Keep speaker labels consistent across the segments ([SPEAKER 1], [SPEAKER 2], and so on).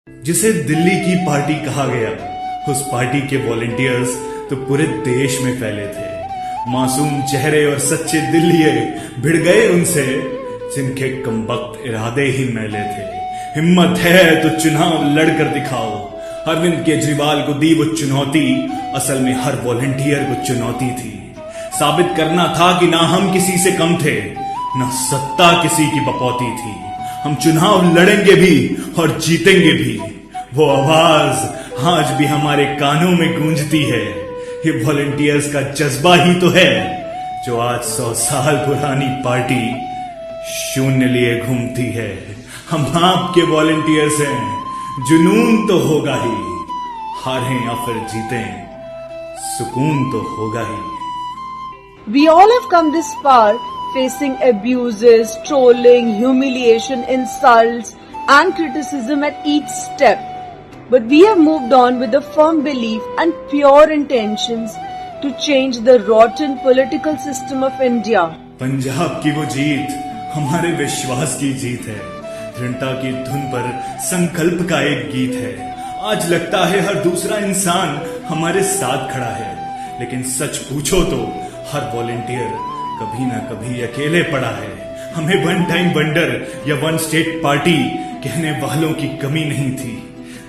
[SPEAKER 1] जिसे दिल्ली की पार्टी कहा गया, उस पार्टी के वॉलंटियर्स तो पूरे देश में फैले थे। मासूम चेहरे और सच्चे दिल्लिये भिड़ गए उनसे, जिनके कमबख्त इरादे ही मैले थे। हिम्मत है तो चुनाव लड़कर दिखाओ। अरविंद केजरीवाल को दी वो चुनौती, असल में हर वॉलंटियर को चुनौती थी। साबित करना था कि ना हम किसी से कम थे, ना सत्ता किसी की बपौती थी। हम चुनाव लड़ेंगे भी और जीतेंगे भी। वो आवाज आज भी हमारे कानों में गूंजती है। ये वॉलंटियर्स का जज्बा ही तो है, जो आज 100 साल पुरानी पार्टी शून्य लिए घूमती है। हम आपके वॉलंटियर्स हैं, जुनून तो होगा ही। हारें या फिर जीतें, सुकून तो होगा ही।
[SPEAKER 2] We all have come this far, facing abuses, trolling, humiliation, insults, and criticism at each step. But we have moved on with a firm belief and pure intentions to change the rotten political system of India.
[SPEAKER 1] Punjab की वो जीत हमारे विश्वास की जीत है। जनता की धुन पर संकल्प का एक गीत है। आज लगता है हर दूसरा इंसान हमारे साथ खड़ा है, लेकिन सच पूछो तो हर वॉलंटियर कभी ना कभी अकेले पड़ा है। हमें वन टाइम वंडर या वन स्टेट पार्टी कहने वालों की कमी नहीं थी।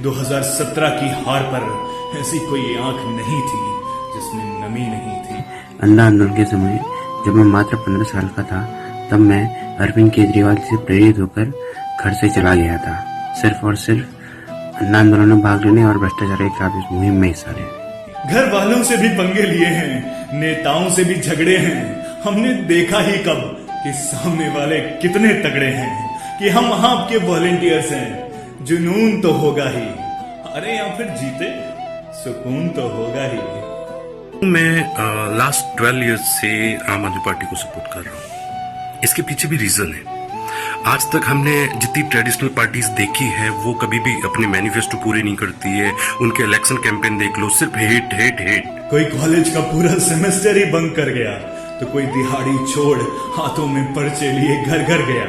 [SPEAKER 1] 2017 की हार पर ऐसी कोई आंख नहीं थी जिसमें नमी नहीं थी।
[SPEAKER 3] अन्ना आंदोलन के समय जब मैं मात्र 15 साल का था, तब मैं अरविंद केजरीवाल से प्रेरित होकर घर से चला गया था, सिर्फ और सिर्फ अन्ना आंदोलन में भाग लेने और भ्रष्टाचार के खिलाफ इस मुहिम में हिस्सा लेने।
[SPEAKER 1] घर वालों से भी पंगे लिए हैं, नेताओं से भी झगड़े हैं। हमने देखा ही कब कि सामने वाले कितने तगड़े हैं, कि हम आपके वॉलंटियर्स हैं। जुनून तो होगा ही, अरे या फिर जीते, सुकून तो होगा ही।
[SPEAKER 4] मैं लास्ट 12 इयर्स से आम आदमी पार्टी को सपोर्ट कर रहा हूँ। इसके पीछे भी रीजन है। आज तक हमने जितनी ट्रेडिशनल पार्टीज देखी है, वो कभी भी अपने मैनिफेस्टो पूरे नहीं करती है। उनके इलेक्शन कैंपेन देख लो, सिर्फ हेट हेट हेट।
[SPEAKER 1] कोई कॉलेज का पूरा सेमेस्टर ही बंक कर गया, तो कोई दिहाड़ी छोड़ हाथों में पर्चे लिए घर घर गया।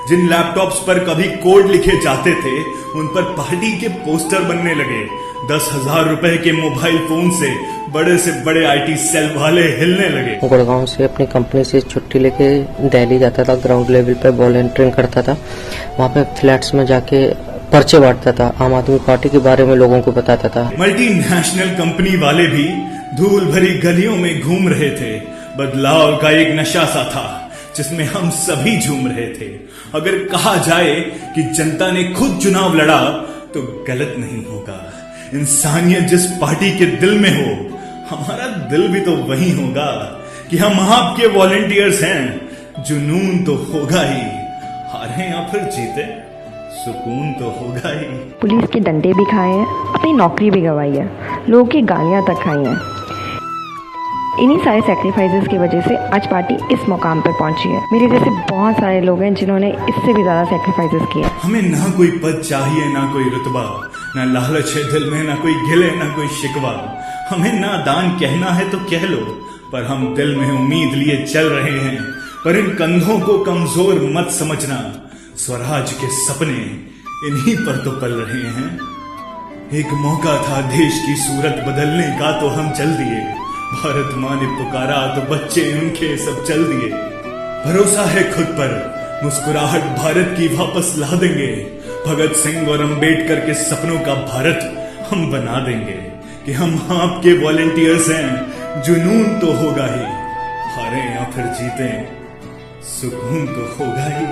[SPEAKER 1] जिन लैपटॉप्स पर कभी कोड लिखे जाते थे, उन पर पार्टी के पोस्टर बनने लगे। 10,000 रुपए के मोबाइल फोन से बड़े आईटी सेल वाले हिलने लगे।
[SPEAKER 5] गुड़गांव से अपनी कंपनी से छुट्टी लेके दिल्ली जाता था, ग्राउंड लेवल पे वॉलंटियरिंग करता था। वहाँ पे फ्लैट्स में जाके पर्चे बांटता था, आम आदमी पार्टी के बारे में लोगों को बताता था।
[SPEAKER 1] मल्टीनेशनल कंपनी वाले भी धूल भरी गलियों में घूम रहे थे। बदलाव का एक नशा सा था, जिसमें हम सभी झूम रहे थे। अगर कहा जाए कि जनता ने खुद चुनाव लड़ा, तो गलत नहीं होगा। इंसानियत जिस पार्टी के दिल में हो, हमारा दिल भी तो वही होगा कि हम आपके वॉलंटियर्स हैं। जुनून तो होगा ही, हारें या फिर जीते, सुकून तो होगा ही।
[SPEAKER 6] पुलिस के डंडे भी खाए हैं, अपनी नौकरी भी गंवाई है, लोगों की गालियां तक खाई हैं। इन्हीं सारे सैक्रिफाइसेस की वजह से आज पार्टी इस मुकाम पर पहुंची है। मेरे जैसे बहुत सारे लोग हैं जिन्होंने इससे भी ज्यादा सैक्रिफाइसेस किए।
[SPEAKER 1] हमें ना कोई पद चाहिए, ना कोई रुतबा, ना लालच है दिल में, ना कोई गिले, ना कोई शिकवा। हमें ना दान कहना है तो कह लो, पर हम दिल में उम्मीद लिए चल रहे हैं। पर इन कंधों को कमजोर मत समझना, स्वराज के सपने इन्हीं पर तो पल रहे हैं। एक मौका था देश की सूरत बदलने का, तो हम चल दिए। भारत माँ ने पुकारा तो बच्चे उनके सब चल दिए। भरोसा है खुद पर, मुस्कुराहट भारत की वापस ला देंगे। भगत सिंह और अंबेडकर के सपनों का भारत हम बना देंगे। कि हम आपके वॉलंटियर्स हैं, जुनून तो होगा ही। हारें या फिर जीतें, सुकून तो होगा ही।